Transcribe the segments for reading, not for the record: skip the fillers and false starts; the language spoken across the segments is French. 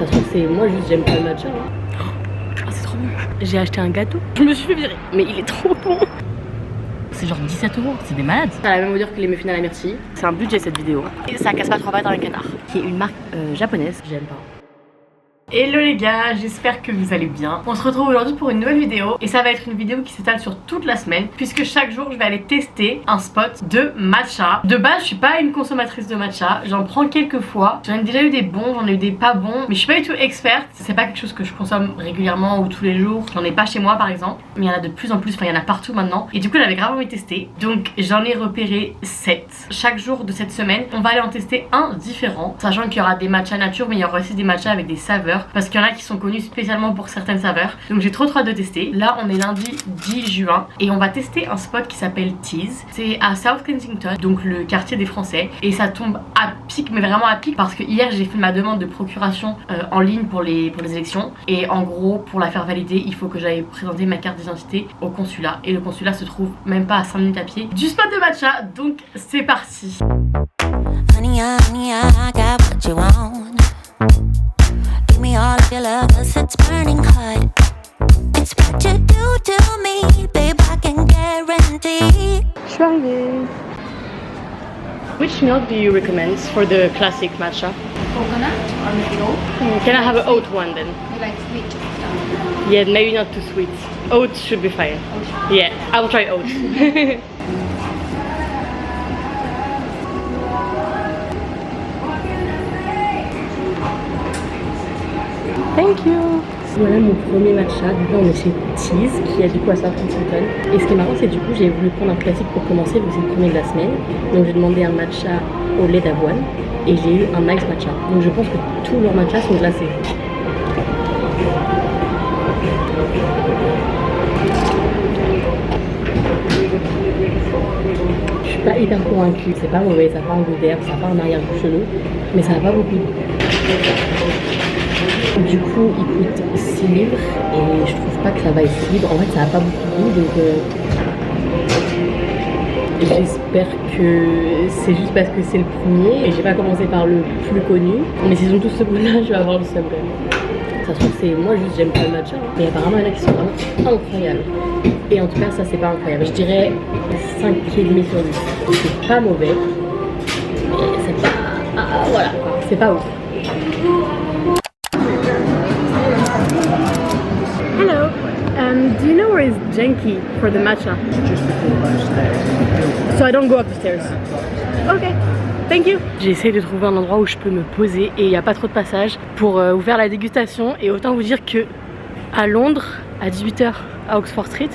Ça se trouve, c'est moi juste j'aime pas le matcha. Hein. Oh, c'est trop bon. J'ai acheté un gâteau. Je me suis fait virer, mais il est trop bon. C'est genre 17 €, c'est des malades. Ça a la même odeur que les muffins à la myrtille. C'est un budget cette vidéo. Et ça casse pas 3 pattes dans un canard. Qui est une marque japonaise, j'aime pas. Hello les gars, j'espère que vous allez bien. On se retrouve aujourd'hui pour une nouvelle vidéo et ça va être une vidéo qui s'étale sur toute la semaine puisque chaque jour je vais aller tester un spot de matcha. De base je suis pas une consommatrice de matcha, j'en prends quelques fois. J'en ai déjà eu des bons, j'en ai eu des pas bons, mais je suis pas du tout experte. C'est pas quelque chose que je consomme régulièrement ou tous les jours. J'en ai pas chez moi par exemple, mais il y en a de plus en plus, enfin il y en a partout maintenant. Et du coup j'avais grave envie de tester, donc j'en ai repéré 7. Chaque jour de cette semaine, on va aller en tester un différent, sachant qu'il y aura des matchas nature, mais il y aura aussi des matchas avec des saveurs. Parce qu'il y en a qui sont connus spécialement pour certaines saveurs. Donc j'ai trop hâte de tester. Là on est lundi 10 juin et on va tester un spot qui s'appelle Tease. C'est à South Kensington, donc le quartier des Français. Et ça tombe à pic, mais vraiment à pic, parce que hier j'ai fait ma demande de procuration en ligne pour les élections. Et en gros pour la faire valider il faut que j'aille présenter ma carte d'identité au consulat. Et le consulat se trouve même pas à 5 minutes à pied du spot de matcha. Donc c'est parti. Honey, honey, I got what you want. Give me all of your love, 'cause it's burning hot. It's what you do to me, babe, I can guarantee. Je suis arrivée. Which milk do you recommend for the classic matcha? Coconut or maybe oat? Can I have an oat one then? You like sweet stuff? Yeah, maybe not too sweet. Oat should be fine. Yeah, I will try oat. Thank you. Voilà mon premier matcha. Du coup on est chez Tease qui est du coup à South Kensington. Et ce qui est marrant c'est du coup j'ai voulu prendre un classique pour commencer vu que c'est le premier de la semaine. Donc j'ai demandé un matcha au lait d'avoine et j'ai eu un ice matcha. Donc je pense que tous leurs matchas sont glacés. Je suis pas hyper convaincue. C'est pas mauvais, ça n'a pas un goût d'herbe, ça n'a pas un arrière-goût chelou, mais ça n'a pas beaucoup de goût. Du coup il coûte 6 livres et je trouve pas que ça va être 6 livres. En fait ça n'a pas beaucoup de goût, donc j'espère que c'est juste parce que c'est le premier et j'ai pas commencé par le plus connu. Mais s'ils ont tous ce goût là je vais avoir le seum quand même. Ça se trouve c'est moi juste j'aime pas le matcha, mais apparemment il y en a qui sont vraiment incroyables. Et en tout cas ça c'est pas incroyable, je dirais 5,5 sur 10. C'est pas mauvais, mais c'est pas... voilà, c'est pas ouf. Hello, do you know where is Jenki for the matcha? Just before those stairs. So I don't go up the stairs. Okay, thank you. J'ai essayé de trouver un endroit où je peux me poser et il n'y a pas trop de passage pour vous faire la dégustation. Et autant vous dire que à Londres, à 18 h à Oxford Street,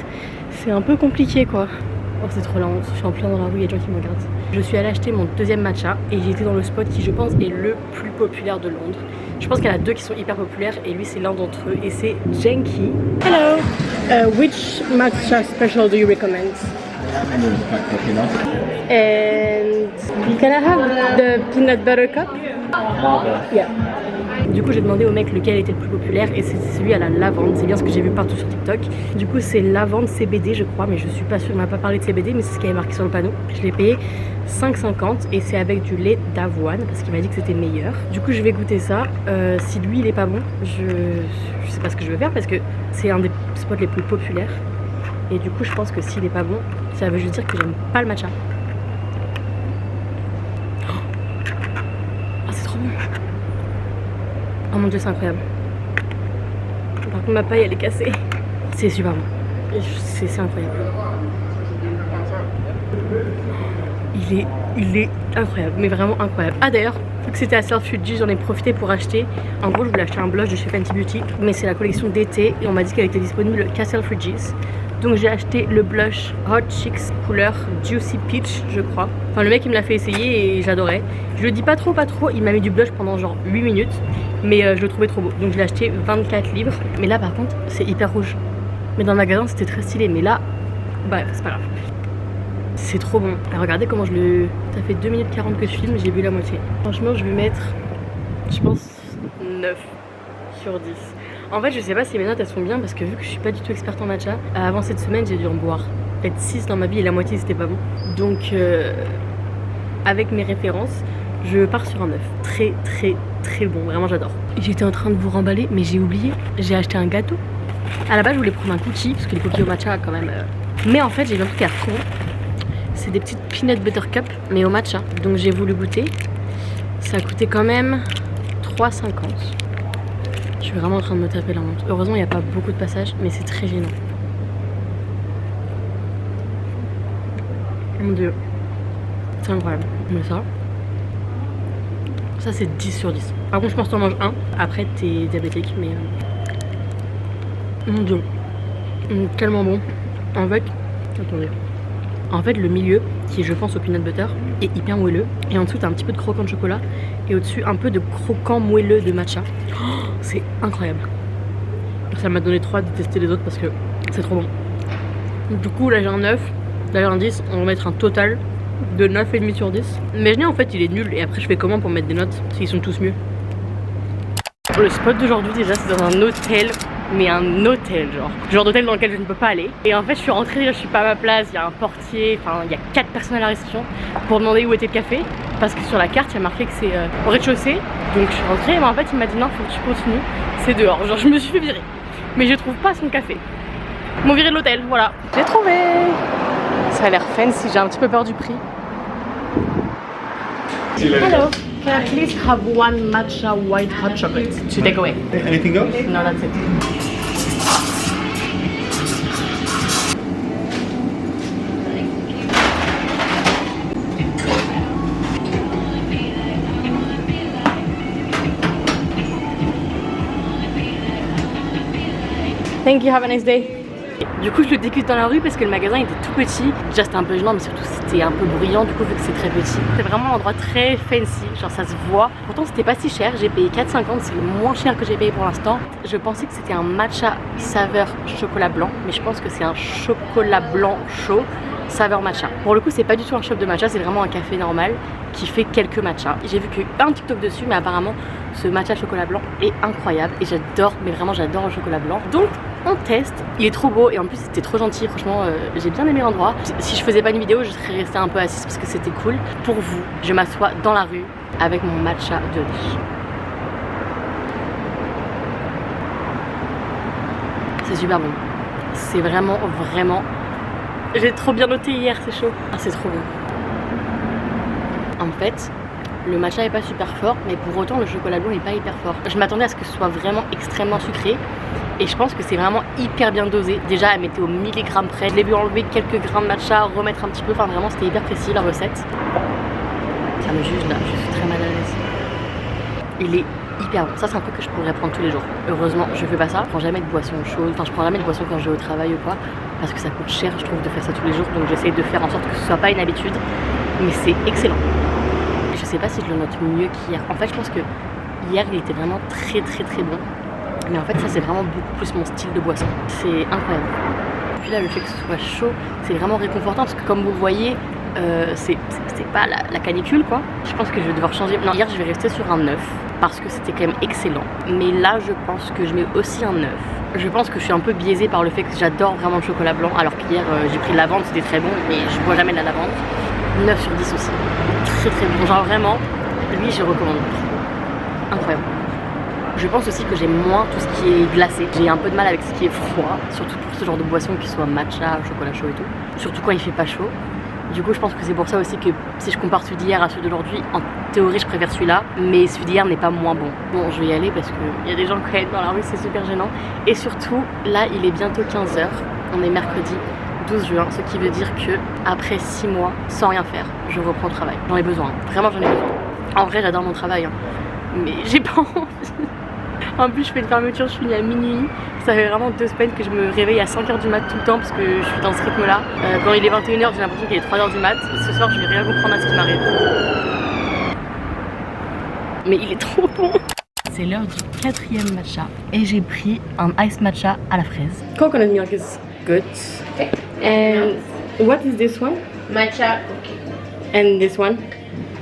c'est un peu compliqué quoi. Oh c'est trop lent, je suis en plein dans la rue, il y a des gens qui me regardent. Je suis allée acheter mon deuxième matcha et j'ai été dans le spot qui je pense est le plus populaire de Londres. Je pense qu'il y en a deux qui sont hyper populaires et lui c'est l'un d'entre eux et c'est Jenki. Hello, which matcha special do you recommend? And can I have the peanut butter cup? Yeah. Du coup j'ai demandé au mec lequel était le plus populaire et c'est celui à la lavande, c'est bien ce que j'ai vu partout sur TikTok. Du coup c'est lavande CBD je crois, mais je suis pas sûre, il m'a pas parlé de CBD mais c'est ce qui avait marqué sur le panneau. Je l'ai payé 5,50 et c'est avec du lait d'avoine parce qu'il m'a dit que c'était meilleur. Du coup je vais goûter ça, si lui il est pas bon, je sais pas ce que je vais faire parce que c'est un des spots les plus populaires. Et du coup je pense que s'il est pas bon, ça veut juste dire que j'aime pas le matcha. Ah c'est trop bon. Oh mon dieu c'est incroyable. Par contre ma paille elle est cassée. C'est super bon. C'est incroyable. Il est incroyable, mais vraiment incroyable. Ah d'ailleurs, vu que c'était à Selfridges, j'en ai profité pour acheter. En gros je voulais acheter un blush de chez Fenty Beauty, mais c'est la collection d'été et on m'a dit qu'elle était disponible qu'à Selfridges. Donc j'ai acheté le blush Hot Chicks couleur Juicy Peach je crois. Enfin le mec il me l'a fait essayer et j'adorais. Je le dis pas trop, il m'a mis du blush pendant genre 8 minutes. Mais je le trouvais trop beau. Donc je l'ai acheté 24 livres. Mais là par contre c'est hyper rouge. Mais dans le magasin c'était très stylé. Mais là, bah c'est pas grave. C'est trop bon. Alors, regardez comment je le... Ça fait 2 minutes 40 que je filme, j'ai bu la moitié. Franchement je vais mettre, je pense 9 sur 10. En fait je sais pas si mes notes elles sont bien parce que vu que je suis pas du tout experte en matcha, avant cette semaine j'ai dû en boire peut-être 6 dans ma vie et la moitié c'était pas bon. Donc avec mes références, Je pars sur un 9. Très très très bon, vraiment j'adore. J'étais en train de vous remballer mais j'ai oublié, j'ai acheté un gâteau. À la base je voulais prendre un cookie parce que les cookies au matcha quand même... Mais en fait j'ai vu un truc à con. C'est des petites peanut butter cup mais au matcha. Donc j'ai voulu goûter. Ça a coûté quand même 3,50. Je suis vraiment en train de me taper la honte. Heureusement il n'y a pas beaucoup de passages mais c'est très gênant. Mon dieu. C'est incroyable. Mais ça c'est 10 sur 10. Par contre je pense que t'en manges un. Après t'es diabétique mais... Mon dieu. Tellement bon. En fait... Attendez. En fait le milieu, qui est je pense au peanut butter, est hyper moelleux. Et en dessous t'as un petit peu de croquant de chocolat. Et au-dessus un peu de croquant moelleux de matcha. Oh, c'est incroyable. Ça m'a donné trop hâte de tester les autres parce que c'est trop bon. Du coup là j'ai un 9. Là j'ai un 10. On va mettre un total de 9,5 sur 10. Imaginez en fait il est nul et après je fais comment pour mettre des notes s'ils sont tous mieux. Le spot d'aujourd'hui déjà c'est dans un hôtel. Mais un hôtel genre d'hôtel dans lequel je ne peux pas aller. Et en fait je suis rentrée, je suis pas à ma place, il y a un portier, enfin il y a 4 personnes à la réception pour demander où était le café. Parce que sur la carte il y a marqué que c'est au rez-de-chaussée. Donc je suis rentrée mais en fait il m'a dit non faut que tu continues, c'est dehors. Genre je me suis fait virer. Mais je trouve pas son café. Ils m'ont viré de l'hôtel, voilà. J'ai trouvé. Ça a l'air fancy, j'ai un petit peu peur du prix. Hello, can I please have one matcha white hot chocolate to take away? Anything else? No, that's it. Thank you, have a nice day. Du coup je le déguste dans la rue parce que le magasin était tout petit. Déjà c'était un peu gênant mais surtout c'était un peu bruyant du coup vu que c'est très petit. C'est vraiment un endroit très fancy, genre ça se voit. Pourtant c'était pas si cher, j'ai payé 4,50, c'est le moins cher que j'ai payé pour l'instant. Je pensais que c'était un matcha saveur chocolat blanc, mais je pense que c'est un chocolat blanc chaud saveur matcha. Pour le coup c'est pas du tout un shop de matcha, c'est vraiment un café normal qui fait quelques matchas. J'ai vu qu'il y a eu un TikTok dessus mais apparemment ce matcha chocolat blanc est incroyable et j'adore, mais vraiment j'adore le chocolat blanc. Donc on teste, il est trop beau et en plus c'était trop gentil, franchement j'ai bien aimé l'endroit. Si je faisais pas une vidéo je serais restée un peu assise parce que c'était cool. Pour vous, je m'assois dans la rue avec mon matcha de riche. C'est super bon, c'est vraiment j'ai trop bien noté hier, c'est chaud. Ah c'est trop bon. En fait le matcha est pas super fort mais pour autant le chocolat blanc est pas hyper fort. Je m'attendais à ce que ce soit vraiment extrêmement sucré. Et je pense que c'est vraiment hyper bien dosé. Déjà elle mettait au milligrammes près. Je l'ai vu enlever quelques grains de matcha, remettre un petit peu. Enfin vraiment c'était hyper précis la recette. Ça me juge là, je suis très mal à l'aise. Il est hyper bon. Ça c'est un truc que je pourrais prendre tous les jours. Heureusement je fais pas ça. Je prends jamais de boisson chaude. Enfin je prends jamais de boisson quand je vais au travail ou quoi. Parce que ça coûte cher je trouve de faire ça tous les jours. Donc j'essaye de faire en sorte que ce soit pas une habitude. Mais c'est excellent. Je sais pas si je le note mieux qu'hier. En fait je pense que hier il était vraiment très bon. Mais en fait ça c'est vraiment beaucoup plus mon style de boisson. C'est incroyable. Et puis là le fait que ce soit chaud c'est vraiment réconfortant parce que comme vous voyez c'est pas la canicule quoi. Je pense que je vais devoir changer. Non hier je vais rester sur un 9 parce que c'était quand même excellent. Mais là je pense que je mets aussi un 9. Je pense que je suis un peu biaisée par le fait que j'adore vraiment le chocolat blanc. Alors qu'hier j'ai pris de la lavande, c'était très bon mais je bois jamais de la lavande. 9 sur 10 aussi. Très bon. Genre vraiment lui je recommande. Incroyable. Je pense aussi que j'aime moins tout ce qui est glacé. J'ai un peu de mal avec ce qui est froid, surtout pour ce genre de boisson qui soit matcha, chocolat chaud et tout. Surtout quand il fait pas chaud. Du coup je pense que c'est pour ça aussi que si je compare celui d'hier à celui d'aujourd'hui, en théorie je préfère celui-là, mais celui d'hier n'est pas moins bon. Bon je vais y aller parce qu'il y a des gens quand même dans la rue, c'est super gênant. Et surtout là il est bientôt 15h, on est mercredi 12 juin, ce qui veut dire que après 6 mois sans rien faire, je reprends le travail. J'en ai besoin, vraiment j'en ai besoin. En vrai j'adore mon travail, mais j'ai pas envie. En plus je fais une fermeture, je finis à minuit. Ça fait vraiment 2 semaines que je me réveille à 5h du mat tout le temps parce que je suis dans ce rythme là. Quand il est 21h j'ai l'impression qu'il est 3h du mat. Ce soir je vais rien comprendre à ce qui m'arrive. Mais il est trop bon. C'est l'heure du 4e matcha et j'ai pris un ice matcha à la fraise. Coconut milk is good. Okay. And what is this one? Matcha cookie. And this one?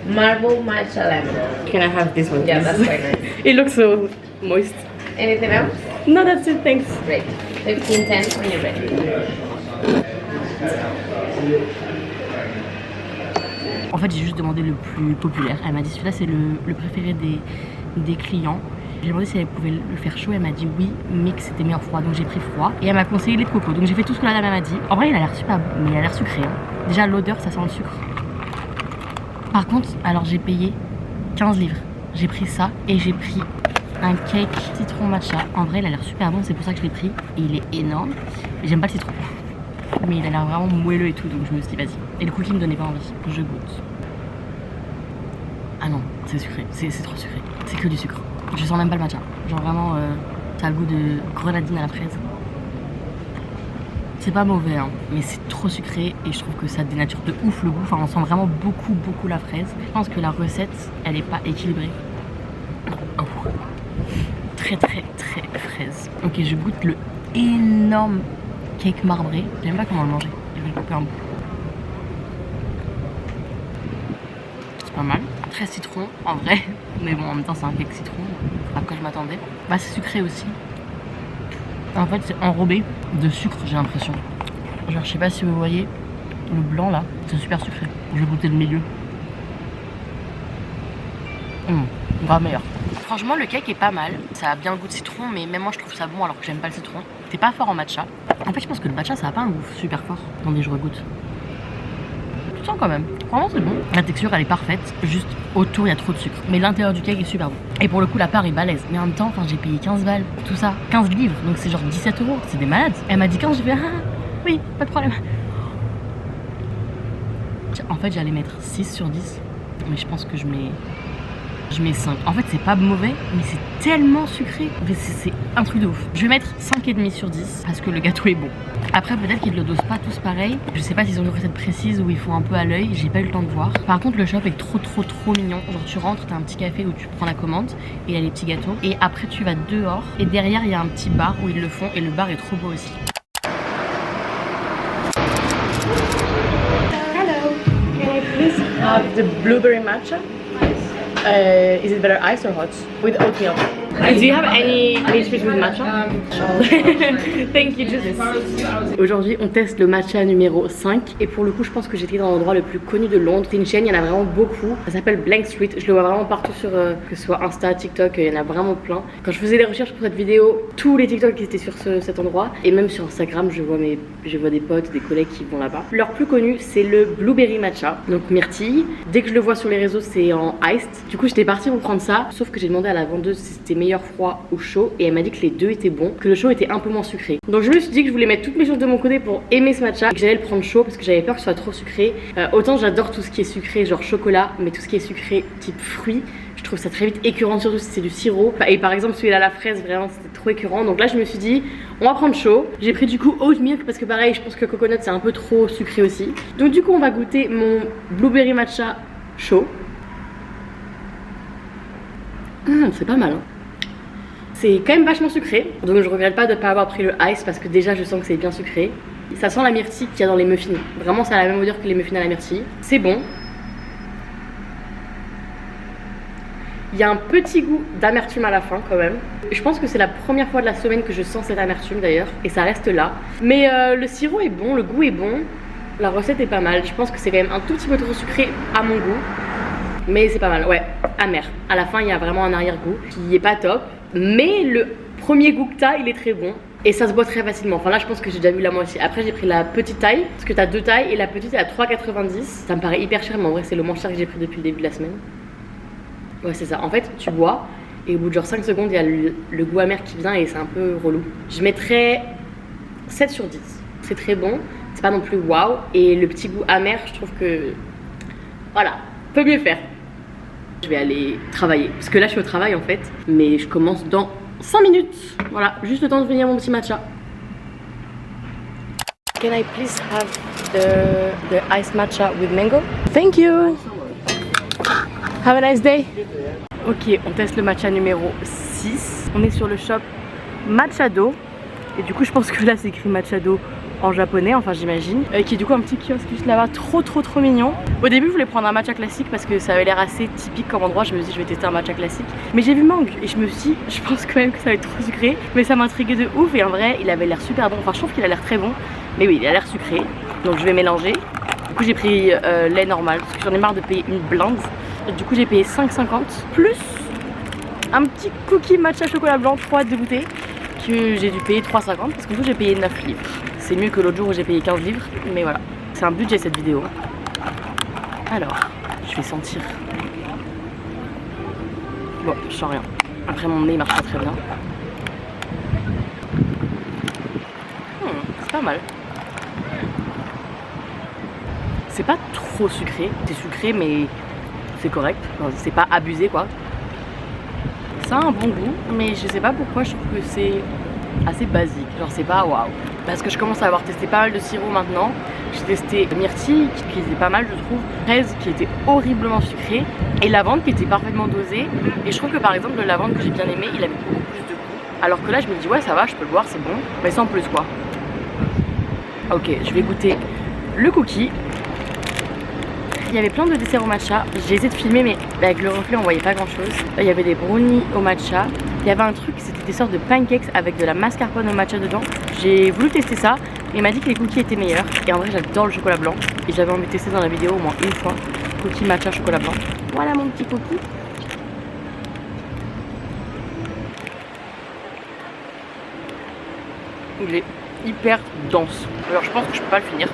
Marble matcha lemon. Can I have this one? Yeah, please? that's quite nice. It looks so moist. Anything else? No, that's it, thanks. Great. 15:10 when you're ready. En fait j'ai juste demandé le plus populaire. Elle m'a dit celui-là c'est le préféré des clients. J'ai demandé si elle pouvait le faire chaud, elle m'a dit oui, mais que c'était meilleur froid, donc j'ai pris froid. Et elle m'a conseillé lait de coco, donc j'ai fait tout ce que la dame m'a dit. En vrai il a l'air super bon, mais il a l'air sucré. Hein. Déjà l'odeur ça sent le sucre. Par contre, alors j'ai payé 15 livres. J'ai pris ça et j'ai pris un cake citron matcha. En vrai il a l'air super bon, c'est pour ça que je l'ai pris. Et il est énorme, mais j'aime pas le citron. Mais il a l'air vraiment moelleux et tout, donc je me suis dit vas-y. Et le cookie me donnait pas envie, je goûte. Ah non, c'est sucré, c'est trop sucré. C'est que du sucre. Je sens même pas le matcha. Genre vraiment, ça a le goût de grenadine à la fraise. C'est pas mauvais, hein, mais c'est trop sucré et je trouve que ça dénature de ouf le goût. Enfin, on sent vraiment beaucoup la fraise. Je pense que la recette, elle est pas équilibrée. Oh. Très fraise. Ok, je goûte le énorme cake marbré. J'aime pas comment le manger. Je vais le couper un bout. C'est pas mal. Très citron en vrai, mais bon en même temps c'est un cake citron, à quoi je m'attendais. Bah c'est sucré aussi. En fait c'est enrobé de sucre j'ai l'impression. Genre je sais pas si vous voyez le blanc là, c'est super sucré. Je vais goûter le milieu. Grave meilleur. Franchement le cake est pas mal, ça a bien le goût de citron mais même moi je trouve ça bon alors que j'aime pas le citron. C'est pas fort en matcha. En fait je pense que le matcha ça a pas un goût super fort. Attendez je regoute. Quand même, vraiment c'est bon. La texture elle est parfaite, juste autour il y a trop de sucre. Mais l'intérieur du cake est super bon. Et pour le coup la part est balèze. Mais en même temps, j'ai payé 15 balles, tout ça, 15 livres, donc c'est genre 17 €. C'est des malades. Elle m'a dit 15, j'ai fait ah oui, pas de problème. En fait j'allais mettre 6 sur 10, mais je pense que je mets 5. En fait c'est pas mauvais, mais c'est tellement sucré. C'est un truc de ouf. Je vais mettre 5,5 sur 10 parce que le gâteau est bon. Après peut-être qu'ils le dosent pas tous pareil. Je sais pas s'ils ont une recette précise ou ils font un peu à l'œil. J'ai pas eu le temps de voir. Par contre le shop est trop mignon. Genre tu rentres, t'as un petit café où tu prends la commande et il y a les petits gâteaux. Et après tu vas dehors et derrière il y a un petit bar où ils le font et le bar est trop beau aussi. Hello. Can I please have the blueberry matcha? Is it better iced or hot? With oatmeal. Do you have any pastries with matcha? Thank you, just. Aujourd'hui, on teste le matcha numéro 5. Et pour le coup, je pense que j'étais dans l'endroit le plus connu de Londres. C'est une chaîne, il y en a vraiment beaucoup. Ça s'appelle Blank Street. Je le vois vraiment partout sur que ce soit Insta, TikTok, il y en a vraiment plein. Quand je faisais des recherches pour cette vidéo, tous les TikTok qui étaient sur cet endroit. Et même sur Instagram, je vois des potes, des collègues qui vont là-bas. Leur plus connu, c'est le Blueberry Matcha. Donc myrtille. Dès que je le vois sur les réseaux, c'est en iced. Du coup, j'étais partie pour prendre ça. Sauf que j'ai demandé à la vendeuse si c'était meilleur froid ou chaud et elle m'a dit que les deux étaient bons, que le chaud était un peu moins sucré. Donc je me suis dit que je voulais mettre toutes mes choses de mon côté pour aimer ce matcha et que j'allais le prendre chaud parce que j'avais peur que ce soit trop sucré. Autant j'adore tout ce qui est sucré genre chocolat, mais tout ce qui est sucré type fruits, je trouve ça très vite écœurant, surtout si c'est du sirop. Et par exemple celui-là à la fraise, vraiment c'était trop écœurant. Donc là je me suis dit on va prendre chaud. J'ai pris du coup oat milk parce que pareil je pense que coconut c'est un peu trop sucré aussi. Donc du coup on va goûter mon blueberry matcha chaud. C'est pas mal hein. C'est quand même vachement sucré, donc je regrette pas de ne pas avoir pris le ice parce que déjà je sens que c'est bien sucré. Ça sent la myrtille qu'il y a dans les muffins. Vraiment ça a la même odeur que les muffins à la myrtille. C'est bon. Il y a un petit goût d'amertume à la fin quand même. Je pense que c'est la première fois de la semaine que je sens cette amertume d'ailleurs. Et ça reste là. Mais le sirop est bon, le goût est bon. La recette est pas mal. Je pense que c'est quand même un tout petit peu trop sucré à mon goût. Mais c'est pas mal, ouais, amer. À la fin il y a vraiment un arrière-goût qui est pas top. Mais le premier goût que t'as, il est très bon. Et ça se boit très facilement. Enfin là je pense que j'ai déjà vu la moitié. Après j'ai pris la petite taille. Parce que t'as deux tailles et la petite est à 3,90. Ça me paraît hyper cher mais en vrai c'est le moins cher que j'ai pris depuis le début de la semaine. Ouais c'est ça. En fait tu bois et au bout de genre 5 secondes il y a le goût amer qui vient et c'est un peu relou. Je mettrais 7 sur 10. C'est très bon. C'est pas non plus waouh. Et le petit goût amer je trouve que... Voilà, peut mieux faire. Je vais aller travailler, parce que là je suis au travail en fait, mais je commence dans 5 minutes. Voilà, juste le temps de venir mon petit matcha. Can I please have the iced matcha with mango? Thank you. Have a nice day. Ok, on teste le matcha numéro 6. On est sur le shop Matchado. Et du coup je pense que là c'est écrit Matchado en japonais, enfin j'imagine, qui est du coup un petit kiosque juste là-bas, trop mignon. Au début je voulais prendre un matcha classique parce que ça avait l'air assez typique comme endroit. Je me suis dit je vais tester un matcha classique, mais j'ai vu mangue et je me suis dit je pense quand même que ça va être trop sucré, mais ça m'intriguait de ouf. Et en vrai il avait l'air super bon, enfin je trouve qu'il a l'air très bon, mais oui il a l'air sucré, donc je vais mélanger. coup j'ai pris lait normal parce que j'en ai marre de payer une blinde. Du coup j'ai payé 5,50 plus un petit cookie matcha chocolat blanc 3 dégoûté que j'ai dû payer 3,50 parce qu'en tout j'ai payé 9 livres. C'est mieux que l'autre jour où j'ai payé 15 livres, mais voilà. C'est un budget cette vidéo. Alors, je vais sentir. Bon, je sens rien. Après mon nez il marche pas très bien. C'est pas mal. C'est pas trop sucré. C'est sucré mais c'est correct. Enfin, c'est pas abusé quoi. Ça a un bon goût, mais je sais pas pourquoi je trouve que c'est assez basique. Genre c'est pas waouh. Parce que je commence à avoir testé pas mal de sirop maintenant. J'ai testé myrtille qui était pas mal je trouve, fraise qui était horriblement sucrée et lavande qui était parfaitement dosée. Et je trouve que par exemple le lavande que j'ai bien aimé, il avait beaucoup plus de goût. Alors que là je me dis ouais ça va, je peux le boire, c'est bon. Mais sans plus quoi. Ok, je vais goûter le cookie. Il y avait plein de desserts au matcha. J'ai essayé de filmer mais avec le reflet on voyait pas grand chose. Il y avait des brownies au matcha. Il y avait un truc, c'était des sortes de pancakes avec de la mascarpone au matcha dedans. J'ai voulu tester ça, mais il m'a dit que les cookies étaient meilleurs. Et en vrai j'adore le chocolat blanc. Et j'avais envie de tester dans la vidéo au moins une fois. Cookie matcha chocolat blanc. Voilà mon petit cookie. Il est hyper dense. Alors je pense que je peux pas le finir.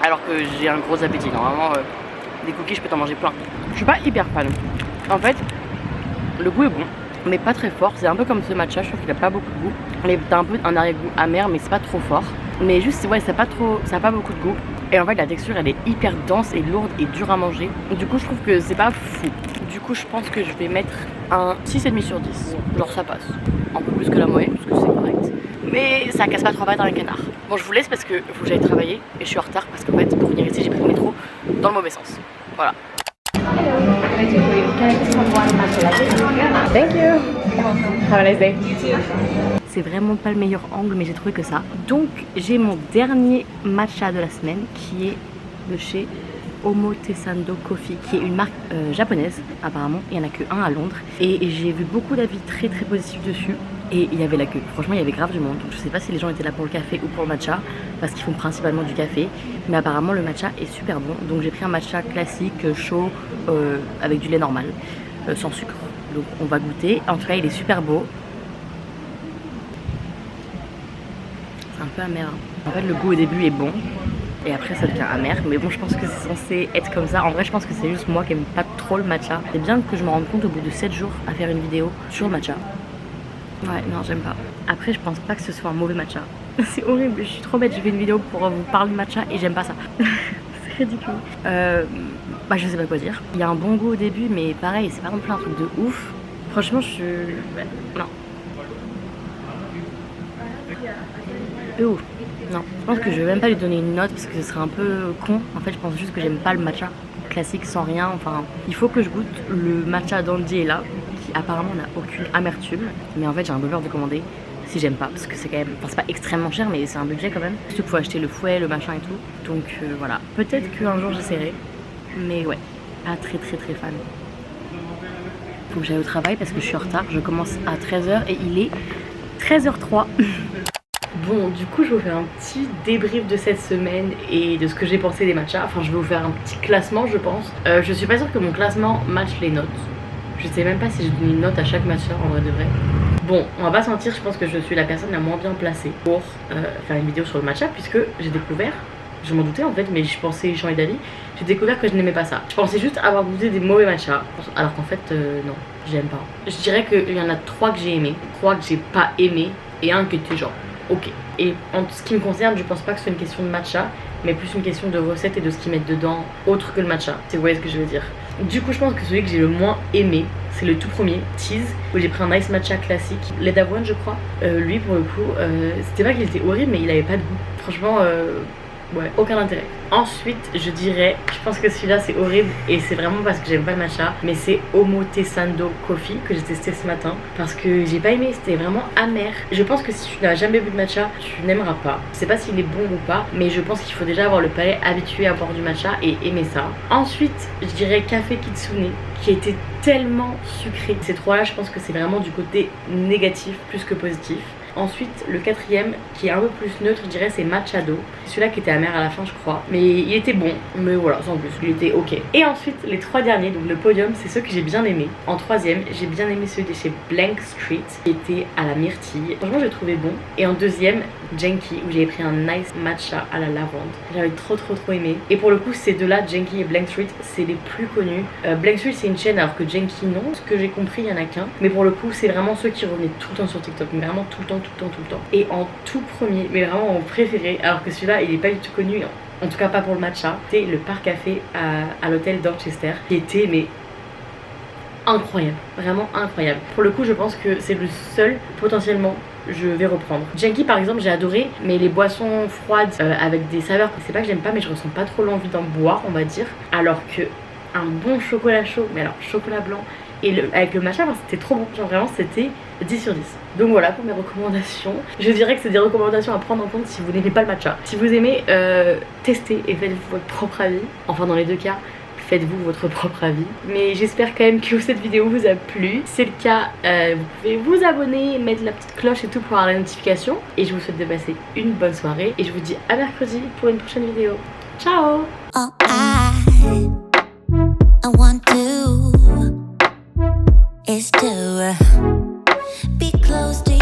Alors que j'ai un gros appétit. Normalement des cookies je peux t'en manger plein. Je suis pas hyper fan. En fait le goût est bon mais pas très fort. C'est un peu comme ce matcha, je trouve qu'il a pas beaucoup de goût. Mais t'as un peu un arrière-goût amer mais c'est pas trop fort. Mais juste ouais ça a pas beaucoup de goût. Et en fait la texture elle est hyper dense et lourde et dure à manger. Du coup je trouve que c'est pas fou. Du coup je pense que je vais mettre un 6,5 sur 10. Genre ça passe. Un peu plus que la moyenne parce que c'est correct. Mais ça casse pas 3 pattes dans un canard. Bon je vous laisse parce que faut que j'aille travailler et je suis en retard parce qu'en fait pour venir ici j'ai pris le métro dans le mauvais sens. Voilà. Thank you. Have a nice day. C'est vraiment pas le meilleur angle mais j'ai trouvé que ça. Donc j'ai mon dernier matcha de la semaine qui est de chez Omotesando Coffee qui est une marque japonaise apparemment. Il n'y en a que un à Londres et j'ai vu beaucoup d'avis très positifs dessus. Et il y avait la queue, franchement il y avait grave du monde. Donc je sais pas si les gens étaient là pour le café ou pour le matcha parce qu'ils font principalement du café. Mais apparemment le matcha est super bon. Donc j'ai pris un matcha classique, chaud, avec du lait normal, sans sucre. Donc on va goûter. En tout cas il est super beau. C'est un peu amer hein. En fait le goût au début est bon et après ça devient amer. Mais bon je pense que c'est censé être comme ça. En vrai je pense que c'est juste moi qui aime pas trop le matcha. C'est bien que je me rende compte au bout de 7 jours à faire une vidéo sur le matcha. Ouais, non, j'aime pas. Après, je pense pas que ce soit un mauvais matcha. C'est horrible, je suis trop bête. J'ai fait une vidéo pour vous parler de matcha et j'aime pas ça. C'est ridicule. Bah, je sais pas quoi dire. Il y a un bon goût au début, mais pareil, c'est pas non plus un truc de ouf. Franchement, je suis. Ouais, non. Ouf. Non. Je pense que je vais même pas lui donner une note parce que ce serait un peu con. En fait, je pense juste que j'aime pas le matcha classique sans rien. Enfin, il faut que je goûte le matcha d'Andy là. Apparemment n'a aucune amertume, mais en fait j'ai un peu peur de commander si j'aime pas parce que c'est quand même, enfin c'est pas extrêmement cher mais c'est un budget quand même. Surtout qu'il faut acheter le fouet, le machin et tout. Donc voilà, peut-être qu'un jour j'essaierai, mais ouais, pas très fan. Faut que j'aille au travail parce que je suis en retard. Je commence à 13h et il est 13h03. Bon, du coup je vais vous faire un petit débrief de cette semaine et de ce que j'ai pensé des matchas. Enfin je vais vous faire un petit classement je pense. Je suis pas sûre que mon classement matche les notes. Je sais même pas si j'ai donné une note à chaque matcha en vrai de vrai. Bon, on va pas se mentir, je pense que je suis la personne la moins bien placée pour faire une vidéo sur le matcha puisque j'ai découvert, je m'en doutais en fait, mais je pensais changer d'avis, j'ai découvert que je n'aimais pas ça. Je pensais juste avoir goûté des mauvais matchas, alors qu'en fait non, j'aime pas. Je dirais qu'il y en a 3 que j'ai aimé, 3 que j'ai pas aimé et un qui était genre ok. Et en ce qui me concerne, je pense pas que ce soit une question de matcha, mais plus une question de recette et de ce qu'ils mettent dedans, autre que le matcha. C'est vous voyez ce que je veux dire. Du coup je pense que celui que j'ai le moins aimé c'est le tout premier, Tease, où j'ai pris un ice matcha classique, lait d'avoine je crois. Lui pour le coup, c'était pas qu'il était horrible mais il avait pas de goût. Franchement ouais, aucun intérêt. Ensuite je dirais, je pense que celui-là c'est horrible et c'est vraiment parce que j'aime pas le matcha, mais c'est Omotesando Coffee que j'ai testé ce matin parce que j'ai pas aimé, c'était vraiment amer. Je pense que si tu n'as jamais bu de matcha, tu n'aimeras pas. Je sais pas s'il est bon ou pas, mais je pense qu'il faut déjà avoir le palais habitué à boire du matcha et aimer ça. Ensuite je dirais Café Kitsune qui était tellement sucré. Ces 3 là je pense que c'est vraiment du côté négatif plus que positif. Ensuite, le quatrième, qui est un peu plus neutre, je dirais, c'est Machado. C'est celui-là qui était amer à la fin, je crois. Mais il était bon, mais voilà, sans plus, il était ok. Et ensuite, les 3 derniers, donc le podium, c'est ceux que j'ai bien aimés. En troisième, j'ai bien aimé ceux de chez Blank Street, qui était à la myrtille. Franchement, j'ai trouvé bon. Et en deuxième, Jenki, où j'avais pris un nice matcha à la lavande. J'avais trop aimé. Et pour le coup, ces deux-là, Jenki et Blank Street, c'est les plus connus. Blank Street, c'est une chaîne, alors que Jenki, non. Ce que j'ai compris, il y en a qu'un. Mais pour le coup, c'est vraiment ceux qui revenaient tout le temps sur TikTok. Mais vraiment tout le temps. Et en tout premier, mais vraiment en préféré, alors que celui-là, il est pas du tout connu. En tout cas, pas pour le matcha. C'était le Parc Café à l'hôtel Dorchester, qui était, mais incroyable, vraiment incroyable. Pour le coup, je pense que c'est le seul potentiellement je vais reprendre. Jenki par exemple, j'ai adoré, mais les boissons froides avec des saveurs, c'est pas que j'aime pas, mais je ressens pas trop l'envie d'en boire, on va dire. Alors que un bon chocolat chaud, mais alors chocolat blanc et avec le matcha, c'était trop bon. Genre vraiment, c'était 10 sur 10. Donc voilà pour mes recommandations. Je dirais que c'est des recommandations à prendre en compte si vous n'aimez pas le matcha. Si vous aimez, testez et faites-vous votre propre avis. Enfin, dans les deux cas, faites-vous votre propre avis. Mais j'espère quand même que cette vidéo vous a plu. Si c'est le cas, vous pouvez vous abonner, mettre la petite cloche et tout pour avoir les notifications. Et je vous souhaite de passer une bonne soirée. Et je vous dis à mercredi pour une prochaine vidéo. Ciao! All I want to is to be close to